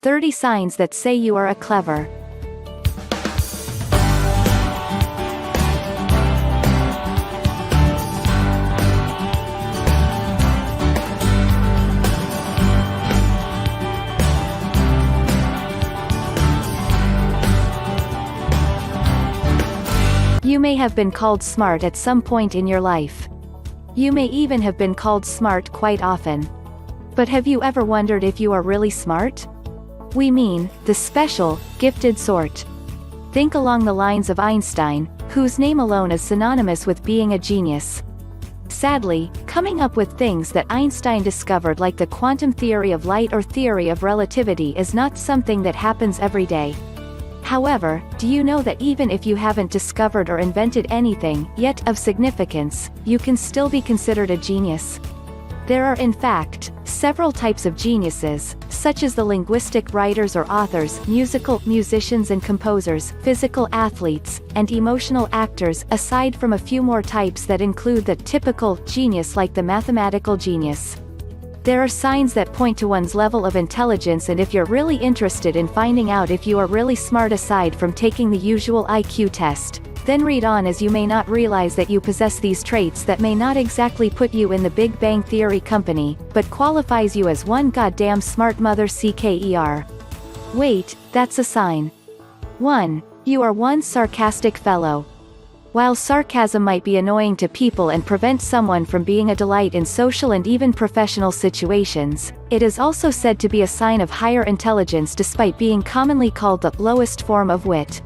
30 signs that say you are a clever. You may have been called smart at some point in your life. You may even have been called smart quite often. But have you ever wondered if you are really smart? We mean, the special, gifted sort. Think along the lines of Einstein, whose name alone is synonymous with being a genius. Sadly, coming up with things that Einstein discovered like the quantum theory of light or theory of relativity is not something that happens every day. However, do you know that even if you haven't discovered or invented anything yet of significance, you can still be considered a genius? There are in fact, several types of geniuses, such as the linguistic writers or authors, musicians and composers, physical athletes, and emotional actors, aside from a few more types that include the typical genius like the mathematical genius. There are signs that point to one's level of intelligence, and if you're really interested in finding out if you are really smart aside from taking the usual IQ test, then read on, as you may not realize that you possess these traits that may not exactly put you in the Big Bang Theory company, but qualifies you as one goddamn smart mother CKER. Wait, that's a sign. 1. You are one sarcastic fellow. While sarcasm might be annoying to people and prevent someone from being a delight in social and even professional situations, it is also said to be a sign of higher intelligence despite being commonly called the lowest form of wit.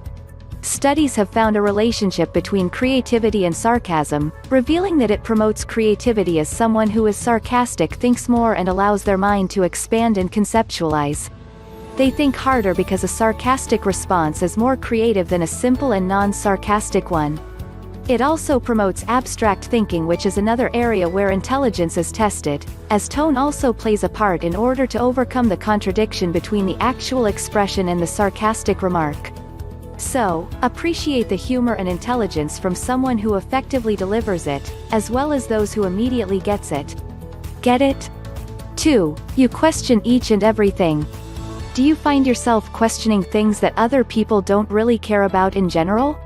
Studies have found a relationship between creativity and sarcasm, revealing that it promotes creativity as someone who is sarcastic thinks more and allows their mind to expand and conceptualize. They think harder because a sarcastic response is more creative than a simple and non-sarcastic one. It also promotes abstract thinking, which is another area where intelligence is tested, as tone also plays a part in order to overcome the contradiction between the actual expression and the sarcastic remark. So, appreciate the humor and intelligence from someone who effectively delivers it, as well as those who immediately gets it. Get it? 2. You question each and everything. Do you find yourself questioning things that other people don't really care about in general?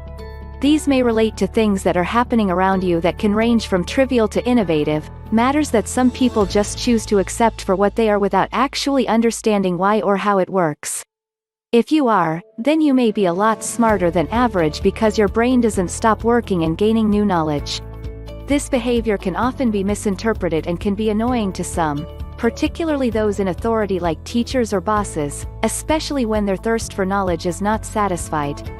These may relate to things that are happening around you that can range from trivial to innovative, matters that some people just choose to accept for what they are without actually understanding why or how it works. If you are, then you may be a lot smarter than average because your brain doesn't stop working and gaining new knowledge. This behavior can often be misinterpreted and can be annoying to some, particularly those in authority like teachers or bosses, especially when their thirst for knowledge is not satisfied.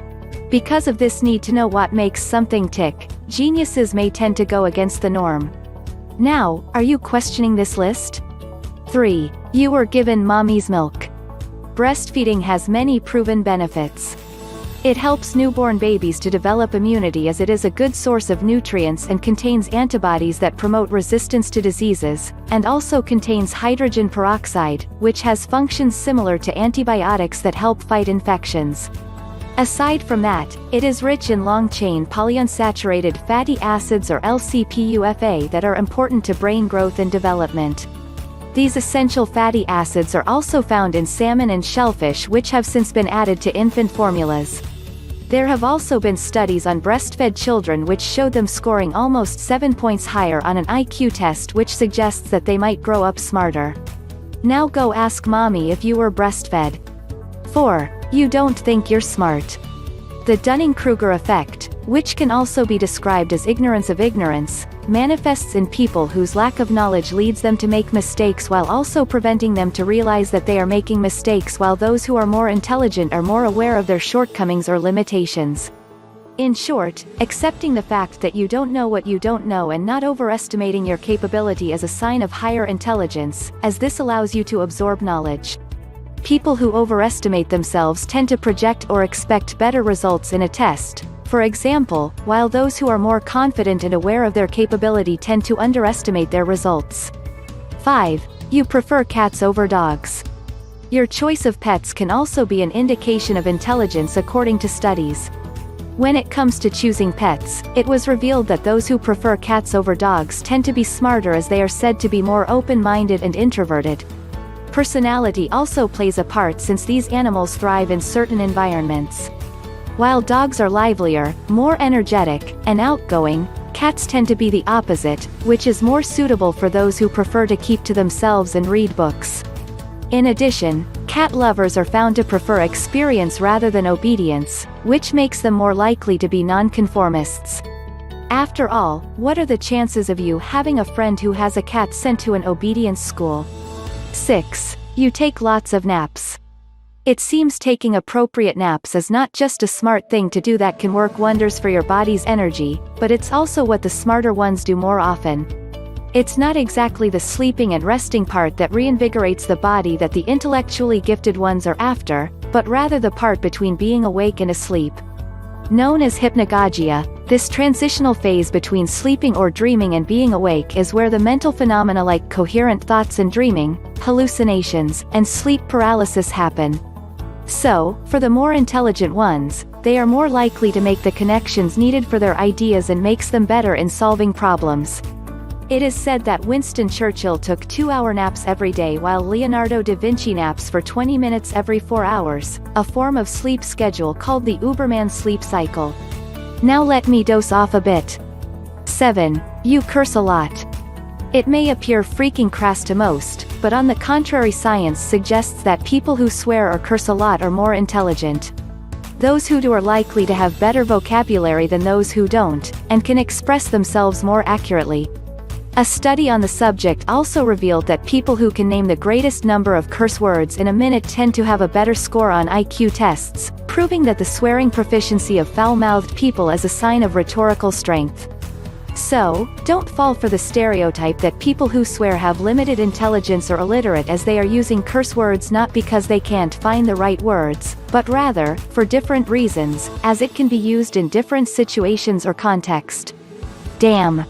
Because of this need to know what makes something tick, geniuses may tend to go against the norm. Now, are you questioning this list? 3. You were given mommy's milk. Breastfeeding has many proven benefits. It helps newborn babies to develop immunity, as it is a good source of nutrients and contains antibodies that promote resistance to diseases, and also contains hydrogen peroxide, which has functions similar to antibiotics that help fight infections. Aside from that, it is rich in long-chain polyunsaturated fatty acids or LCPUFA that are important to brain growth and development. These essential fatty acids are also found in salmon and shellfish, which have since been added to infant formulas. There have also been studies on breastfed children which showed them scoring almost 7 points higher on an IQ test, which suggests that they might grow up smarter. Now go ask mommy if you were breastfed. 4. You don't think you're smart. The Dunning-Kruger effect, which can also be described as ignorance of ignorance, manifests in people whose lack of knowledge leads them to make mistakes while also preventing them to realize that they are making mistakes, while those who are more intelligent are more aware of their shortcomings or limitations. In short, accepting the fact that you don't know what you don't know and not overestimating your capability is a sign of higher intelligence, as this allows you to absorb knowledge. People who overestimate themselves tend to project or expect better results in a test, for example, while those who are more confident and aware of their capability tend to underestimate their results. 5. You prefer cats over dogs. Your choice of pets can also be an indication of intelligence according to studies. When it comes to choosing pets, it was revealed that those who prefer cats over dogs tend to be smarter, as they are said to be more open-minded and introverted. Personality also plays a part since these animals thrive in certain environments. While dogs are livelier, more energetic, and outgoing, cats tend to be the opposite, which is more suitable for those who prefer to keep to themselves and read books. In addition, cat lovers are found to prefer experience rather than obedience, which makes them more likely to be nonconformists. After all, what are the chances of you having a friend who has a cat sent to an obedience school? 6. You take lots of naps. It seems taking appropriate naps is not just a smart thing to do that can work wonders for your body's energy, but it's also what the smarter ones do more often. It's not exactly the sleeping and resting part that reinvigorates the body that the intellectually gifted ones are after, but rather the part between being awake and asleep. Known as hypnagogia, this transitional phase between sleeping or dreaming and being awake is where the mental phenomena like coherent thoughts and dreaming, hallucinations, and sleep paralysis happen. So, for the more intelligent ones, they are more likely to make the connections needed for their ideas and makes them better in solving problems. It is said that Winston Churchill took 2-hour naps every day while Leonardo da Vinci naps for 20 minutes every 4 hours, a form of sleep schedule called the Uberman sleep cycle. Now let me dose off a bit. 7. You curse a lot. It may appear freaking crass to most, but on the contrary, science suggests that people who swear or curse a lot are more intelligent. Those who do are likely to have better vocabulary than those who don't, and can express themselves more accurately. A study on the subject also revealed that people who can name the greatest number of curse words in a minute tend to have a better score on IQ tests, proving that the swearing proficiency of foul-mouthed people is a sign of rhetorical strength. So, don't fall for the stereotype that people who swear have limited intelligence or illiterate, as they are using curse words not because they can't find the right words, but rather, for different reasons, as it can be used in different situations or context. Damn.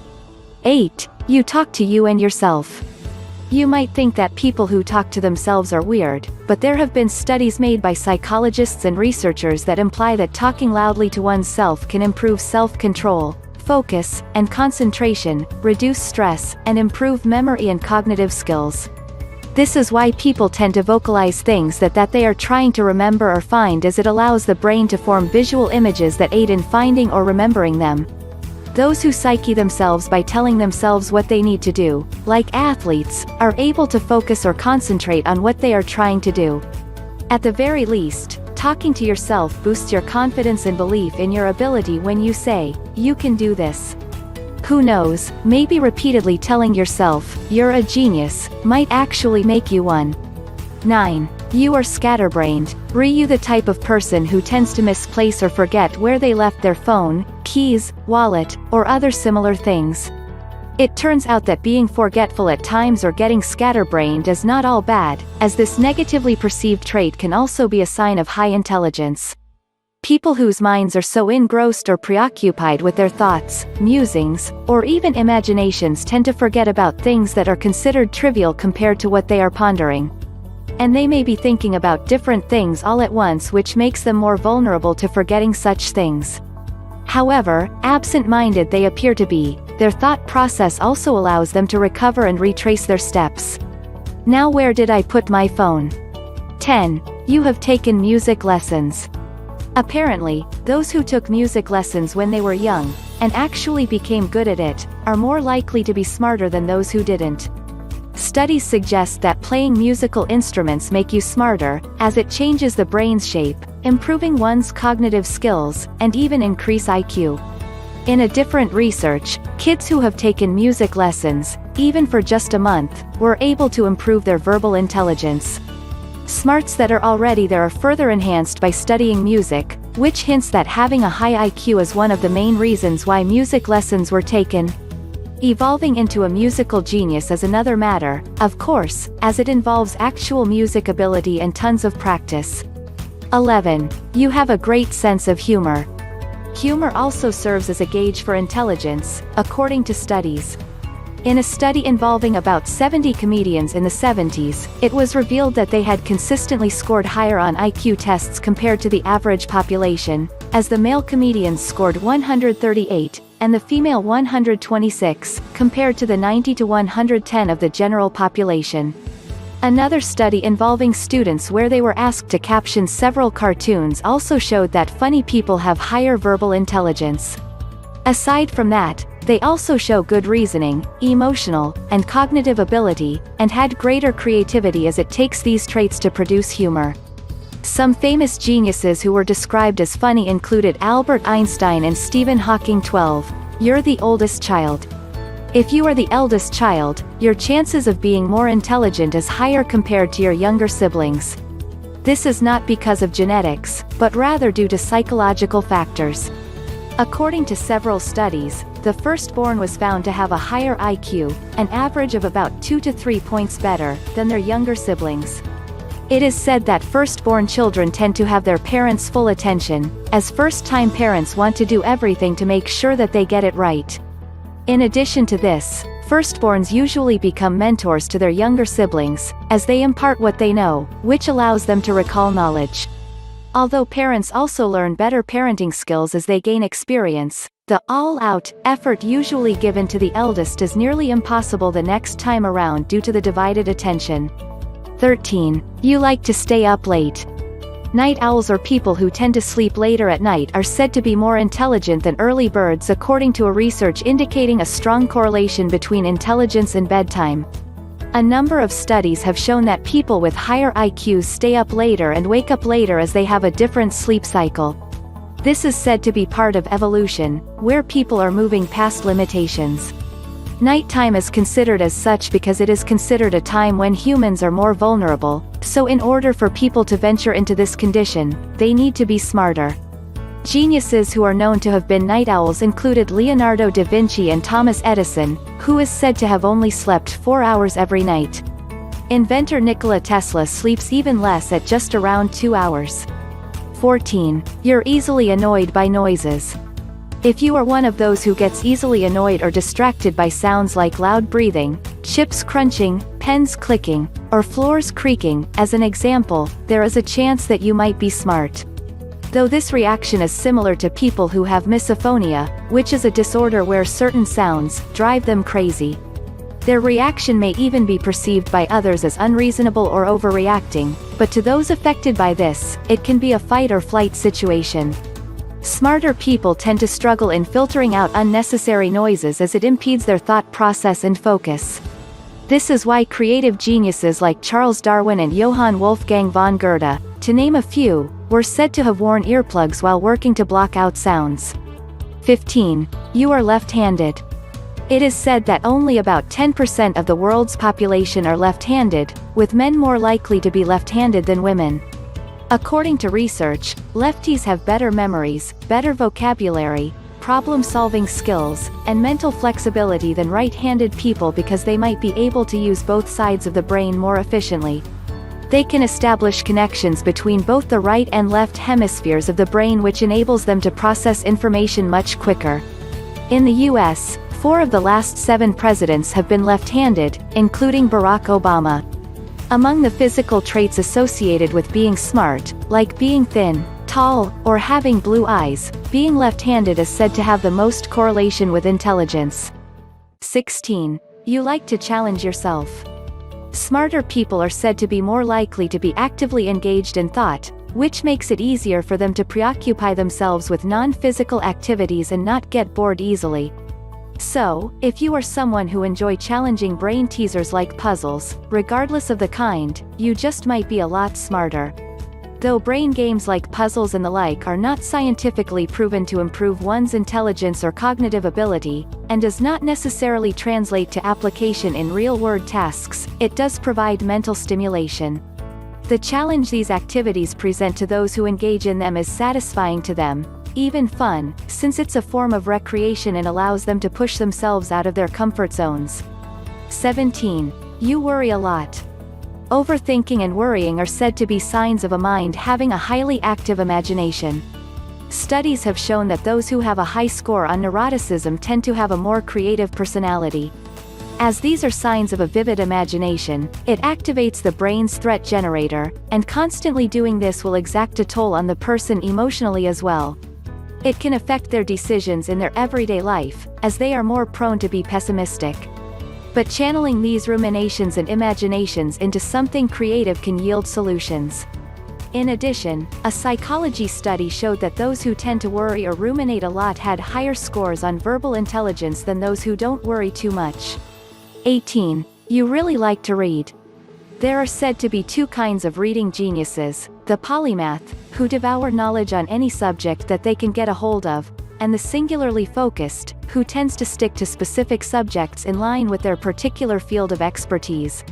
8. You talk to you and yourself. You might think that people who talk to themselves are weird, but there have been studies made by psychologists and researchers that imply that talking loudly to oneself can improve self-control, focus, and concentration, reduce stress, and improve memory and cognitive skills. This is why people tend to vocalize things that they are trying to remember or find, as it allows the brain to form visual images that aid in finding or remembering them. Those who psyche themselves by telling themselves what they need to do, like athletes, are able to focus or concentrate on what they are trying to do. At the very least, talking to yourself boosts your confidence and belief in your ability when you say, "You can do this." Who knows, maybe repeatedly telling yourself, "You're a genius," might actually make you one. 9. You are scatterbrained. Are you the type of person who tends to misplace or forget where they left their phone, keys, wallet, or other similar things? It turns out that being forgetful at times or getting scatterbrained is not all bad, as this negatively perceived trait can also be a sign of high intelligence. People whose minds are so engrossed or preoccupied with their thoughts, musings, or even imaginations tend to forget about things that are considered trivial compared to what they are pondering. And they may be thinking about different things all at once, which makes them more vulnerable to forgetting such things. However, absent-minded they appear to be, their thought process also allows them to recover and retrace their steps. Now where did I put my phone? 10. You have taken music lessons. Apparently, those who took music lessons when they were young, and actually became good at it, are more likely to be smarter than those who didn't. Studies suggest that playing musical instruments make you smarter, as it changes the brain's shape, improving one's cognitive skills, and even increase IQ. In a different research, kids who have taken music lessons, even for just a month, were able to improve their verbal intelligence. Smarts that are already there are further enhanced by studying music, which hints that having a high IQ is one of the main reasons why music lessons were taken. Evolving into a musical genius is another matter, of course, as it involves actual music ability and tons of practice. 11. You have a great sense of humor. Humor also serves as a gauge for intelligence, according to studies. In a study involving about 70 comedians in the 70s, it was revealed that they had consistently scored higher on IQ tests compared to the average population, as the male comedians scored 138, and the female 126, compared to the 90 to 110 of the general population. Another study involving students where they were asked to caption several cartoons also showed that funny people have higher verbal intelligence. Aside from that, they also show good reasoning, emotional, and cognitive ability, and had greater creativity as it takes these traits to produce humor. Some famous geniuses who were described as funny included Albert Einstein and Stephen Hawking. 12. You're the oldest child. If you are the eldest child, your chances of being more intelligent is higher compared to your younger siblings. This is not because of genetics, but rather due to psychological factors. According to several studies, the firstborn was found to have a higher IQ, an average of about 2 to 3 points better, than their younger siblings. It is said that firstborn children tend to have their parents' full attention, as first-time parents want to do everything to make sure that they get it right. In addition to this, firstborns usually become mentors to their younger siblings, as they impart what they know, which allows them to recall knowledge. Although parents also learn better parenting skills as they gain experience, the all-out effort usually given to the eldest is nearly impossible the next time around due to the divided attention. 13. You like to stay up late. Night owls, or people who tend to sleep later at night, are said to be more intelligent than early birds according to a research indicating a strong correlation between intelligence and bedtime. A number of studies have shown that people with higher IQs stay up later and wake up later as they have a different sleep cycle. This is said to be part of evolution, where people are moving past limitations. Nighttime is considered as such because it is considered a time when humans are more vulnerable, so in order for people to venture into this condition, they need to be smarter. Geniuses who are known to have been night owls included Leonardo da Vinci and Thomas Edison, who is said to have only slept 4 hours every night. Inventor Nikola Tesla sleeps even less at just around 2 hours. 14. You're easily annoyed by noises. If you are one of those who gets easily annoyed or distracted by sounds like loud breathing, chips crunching, pens clicking, or floors creaking, as an example, there is a chance that you might be smart. Though this reaction is similar to people who have misophonia, which is a disorder where certain sounds drive them crazy. Their reaction may even be perceived by others as unreasonable or overreacting, but to those affected by this, it can be a fight or flight situation. Smarter people tend to struggle in filtering out unnecessary noises as it impedes their thought process and focus. This is why creative geniuses like Charles Darwin and Johann Wolfgang von Goethe, to name a few, were said to have worn earplugs while working to block out sounds. 15. You are left-handed. It is said that only about 10% of the world's population are left-handed, with men more likely to be left-handed than women. According to research, lefties have better memories, better vocabulary, problem-solving skills, and mental flexibility than right-handed people because they might be able to use both sides of the brain more efficiently. They can establish connections between both the right and left hemispheres of the brain, which enables them to process information much quicker. In the US, 4 of the last 7 presidents have been left-handed, including Barack Obama. Among the physical traits associated with being smart, like being thin, tall, or having blue eyes, being left-handed is said to have the most correlation with intelligence. 16. You like to challenge yourself. Smarter people are said to be more likely to be actively engaged in thought, which makes it easier for them to preoccupy themselves with non-physical activities and not get bored easily. So, if you are someone who enjoy challenging brain teasers like puzzles, regardless of the kind, you just might be a lot smarter. Though brain games like puzzles and the like are not scientifically proven to improve one's intelligence or cognitive ability, and does not necessarily translate to application in real-world tasks, it does provide mental stimulation. The challenge these activities present to those who engage in them is satisfying to them, even fun, since it's a form of recreation and allows them to push themselves out of their comfort zones. 17. You worry a lot. Overthinking and worrying are said to be signs of a mind having a highly active imagination. Studies have shown that those who have a high score on neuroticism tend to have a more creative personality. As these are signs of a vivid imagination, it activates the brain's threat generator, and constantly doing this will exact a toll on the person emotionally as well. It can affect their decisions in their everyday life, as they are more prone to be pessimistic. But channeling these ruminations and imaginations into something creative can yield solutions. In addition, a psychology study showed that those who tend to worry or ruminate a lot had higher scores on verbal intelligence than those who don't worry too much. 18. You really like to read. There are said to be two kinds of reading geniuses: the polymath, who devour knowledge on any subject that they can get a hold of, and the singularly focused, who tends to stick to specific subjects in line with their particular field of expertise.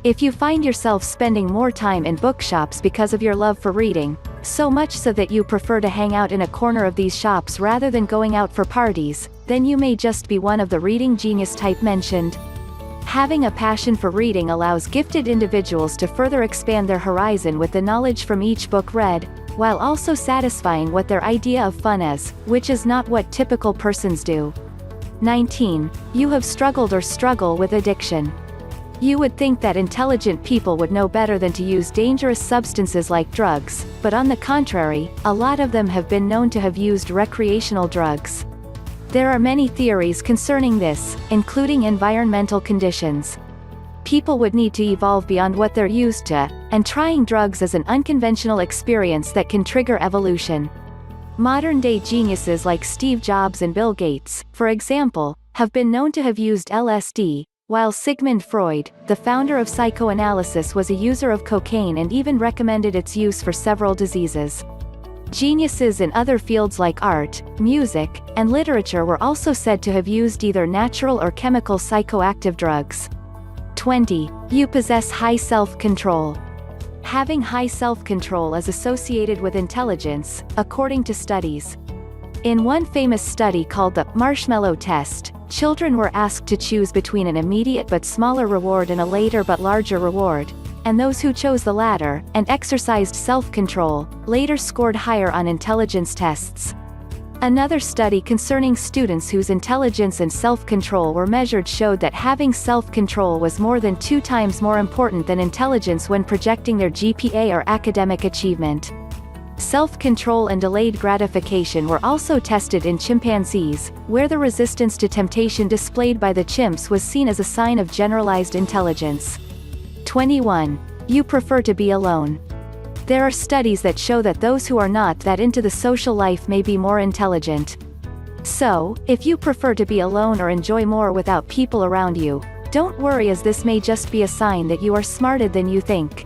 If you find yourself spending more time in bookshops because of your love for reading, so much so that you prefer to hang out in a corner of these shops rather than going out for parties, then you may just be one of the reading genius type mentioned. Having a passion for reading allows gifted individuals to further expand their horizon with the knowledge from each book read, while also satisfying what their idea of fun is, which is not what typical persons do. 19. You have struggled or struggle with addiction. You would think that intelligent people would know better than to use dangerous substances like drugs, but on the contrary, a lot of them have been known to have used recreational drugs. There are many theories concerning this, including environmental conditions. People would need to evolve beyond what they're used to, and trying drugs is an unconventional experience that can trigger evolution. Modern-day geniuses like Steve Jobs and Bill Gates, for example, have been known to have used LSD, while Sigmund Freud, the founder of psychoanalysis, was a user of cocaine and even recommended its use for several diseases. Geniuses in other fields like art, music, and literature were also said to have used either natural or chemical psychoactive drugs. 20. You possess high self-control. Having high self-control is associated with intelligence, according to studies. In one famous study called the marshmallow test, children were asked to choose between an immediate but smaller reward and a later but larger reward, and those who chose the latter, and exercised self-control, later scored higher on intelligence tests. Another study concerning students whose intelligence and self-control were measured showed that having self-control was more than 2 times more important than intelligence when projecting their GPA or academic achievement. Self-control and delayed gratification were also tested in chimpanzees, where the resistance to temptation displayed by the chimps was seen as a sign of generalized intelligence. 21. You prefer to be alone. There are studies that show that those who are not that into the social life may be more intelligent. So, if you prefer to be alone or enjoy more without people around you, don't worry, as this may just be a sign that you are smarter than you think.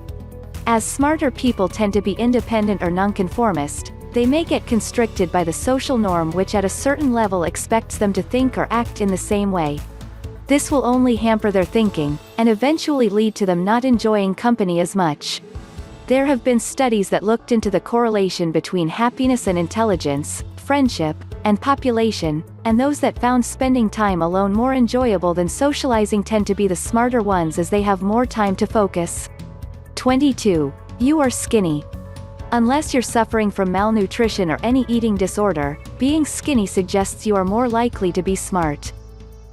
As smarter people tend to be independent or nonconformist, they may get constricted by the social norm, which at a certain level expects them to think or act in the same way. This will only hamper their thinking, and eventually lead to them not enjoying company as much. There have been studies that looked into the correlation between happiness and intelligence, friendship, and population, and those that found spending time alone more enjoyable than socializing tend to be the smarter ones, as they have more time to focus. 22. You are skinny. Unless you're suffering from malnutrition or any eating disorder, being skinny suggests you are more likely to be smart.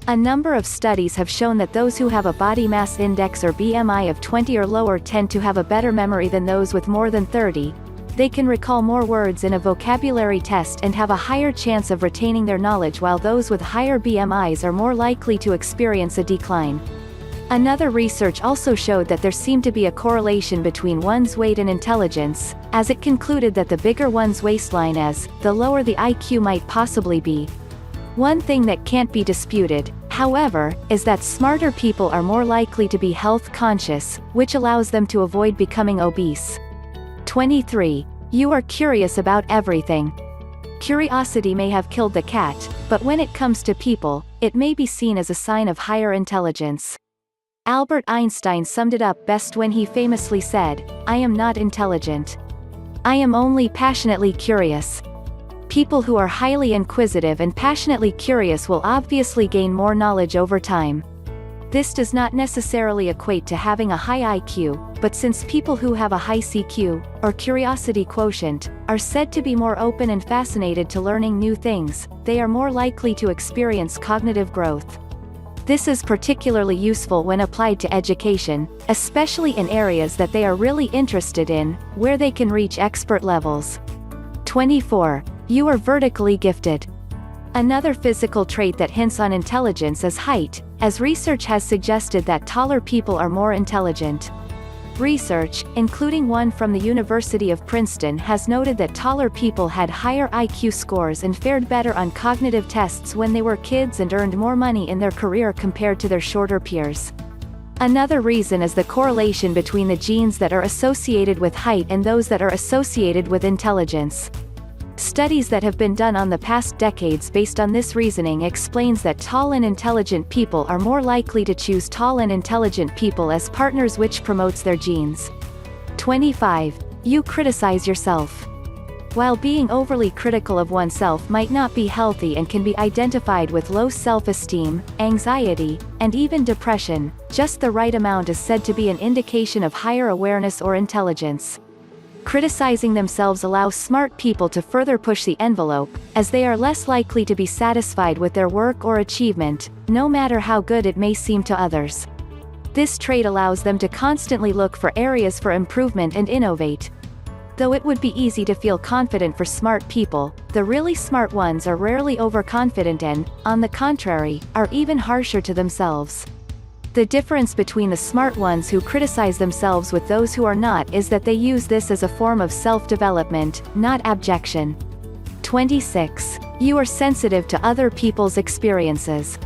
A number of studies have shown that those who have a body mass index or BMI of 20 or lower tend to have a better memory than those with more than 30. They can recall more words in a vocabulary test and have a higher chance of retaining their knowledge, while those with higher BMIs are more likely to experience a decline. Another research also showed that there seemed to be a correlation between one's weight and intelligence, as it concluded that the bigger one's waistline is, the lower the IQ might possibly be. One thing that can't be disputed, however, is that smarter people are more likely to be health conscious, which allows them to avoid becoming obese. 23. You are curious about everything. Curiosity may have killed the cat, but when it comes to people, it may be seen as a sign of higher intelligence. Albert Einstein summed it up best when he famously said, "I am not intelligent. I am only passionately curious." People who are highly inquisitive and passionately curious will obviously gain more knowledge over time. This does not necessarily equate to having a high IQ, but since people who have a high CQ, or curiosity quotient, are said to be more open and fascinated to learning new things, they are more likely to experience cognitive growth. This is particularly useful when applied to education, especially in areas that they are really interested in, where they can reach expert levels. 24. You are vertically gifted. Another physical trait that hints on intelligence is height, as research has suggested that taller people are more intelligent. Research, including one from the University of Princeton, has noted that taller people had higher IQ scores and fared better on cognitive tests when they were kids and earned more money in their career compared to their shorter peers. Another reason is the correlation between the genes that are associated with height and those that are associated with intelligence. Studies that have been done on the past decades based on this reasoning explains that tall and intelligent people are more likely to choose tall and intelligent people as partners, which promotes their genes. 25. You criticize yourself. While being overly critical of oneself might not be healthy and can be identified with low self-esteem, anxiety, and even depression, just the right amount is said to be an indication of higher awareness or intelligence. Criticizing themselves allows smart people to further push the envelope, as they are less likely to be satisfied with their work or achievement, no matter how good it may seem to others. This trait allows them to constantly look for areas for improvement and innovate. Though it would be easy to feel confident for smart people, the really smart ones are rarely overconfident and, on the contrary, are even harsher to themselves. The difference between the smart ones who criticize themselves with those who are not is that they use this as a form of self-development, not abjection. 26. You are sensitive to other people's experiences.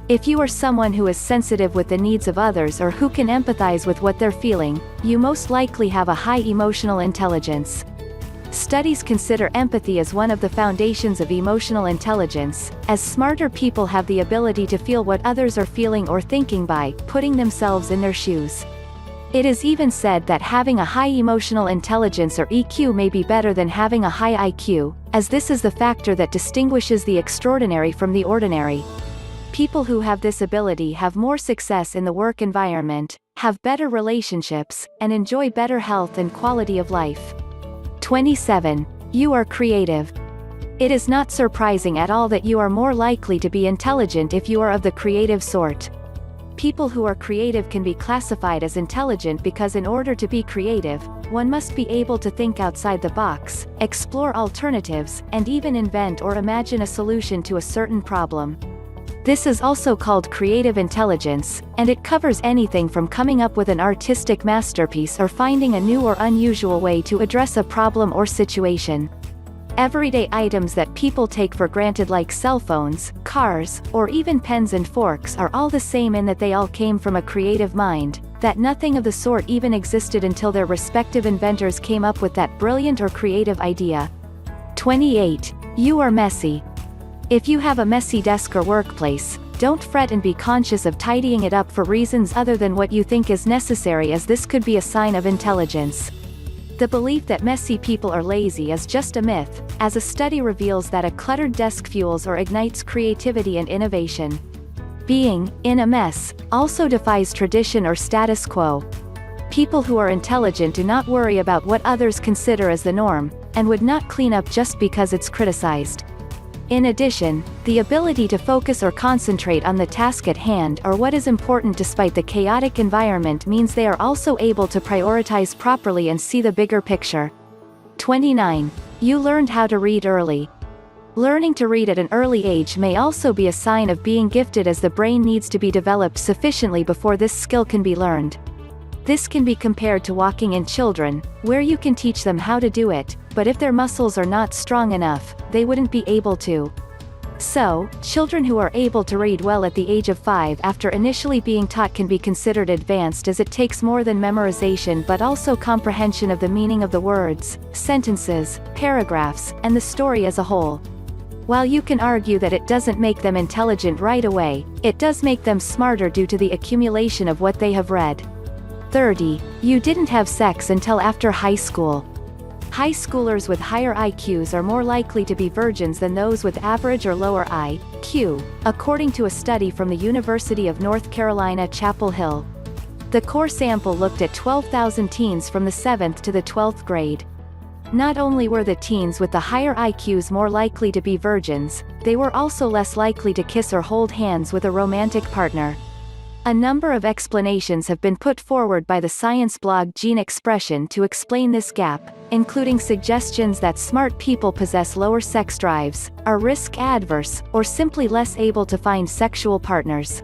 If you are someone who is sensitive with the needs of others or who can empathize with what they're feeling, you most likely have a high emotional intelligence. Studies consider empathy as one of the foundations of emotional intelligence, as smarter people have the ability to feel what others are feeling or thinking by putting themselves in their shoes. It is even said that having a high emotional intelligence or EQ may be better than having a high IQ, as this is the factor that distinguishes the extraordinary from the ordinary. People who have this ability have more success in the work environment, have better relationships, and enjoy better health and quality of life. 27. You are creative. It is not surprising at all that you are more likely to be intelligent if you are of the creative sort. People who are creative can be classified as intelligent because in order to be creative, one must be able to think outside the box, explore alternatives, and even invent or imagine a solution to a certain problem. This is also called creative intelligence, and it covers anything from coming up with an artistic masterpiece or finding a new or unusual way to address a problem or situation. Everyday items that people take for granted like cell phones, cars, or even pens and forks are all the same in that they all came from a creative mind, that nothing of the sort even existed until their respective inventors came up with that brilliant or creative idea. 28. You are messy. If you have a messy desk or workplace, don't fret and be conscious of tidying it up for reasons other than what you think is necessary, as this could be a sign of intelligence. The belief that messy people are lazy is just a myth, as a study reveals that a cluttered desk fuels or ignites creativity and innovation. Being in a mess also defies tradition or status quo. People who are intelligent do not worry about what others consider as the norm, and would not clean up just because it's criticized. In addition, the ability to focus or concentrate on the task at hand or what is important despite the chaotic environment means they are also able to prioritize properly and see the bigger picture. 29. You learned how to read early. Learning to read at an early age may also be a sign of being gifted, as the brain needs to be developed sufficiently before this skill can be learned. This can be compared to walking in children, where you can teach them how to do it, but if their muscles are not strong enough, they wouldn't be able to. So, children who are able to read well at the age of 5 after initially being taught can be considered advanced, as it takes more than memorization but also comprehension of the meaning of the words, sentences, paragraphs, and the story as a whole. While you can argue that it doesn't make them intelligent right away, it does make them smarter due to the accumulation of what they have read. 30. You didn't have sex until after high school. High schoolers with higher IQs are more likely to be virgins than those with average or lower IQ, according to a study from the University of North Carolina, Chapel Hill. The core sample looked at 12,000 teens from the 7th to the 12th grade. Not only were the teens with the higher IQs more likely to be virgins, they were also less likely to kiss or hold hands with a romantic partner. A number of explanations have been put forward by the science blog Gene Expression to explain this gap, including suggestions that smart people possess lower sex drives, are risk-adverse, or simply less able to find sexual partners.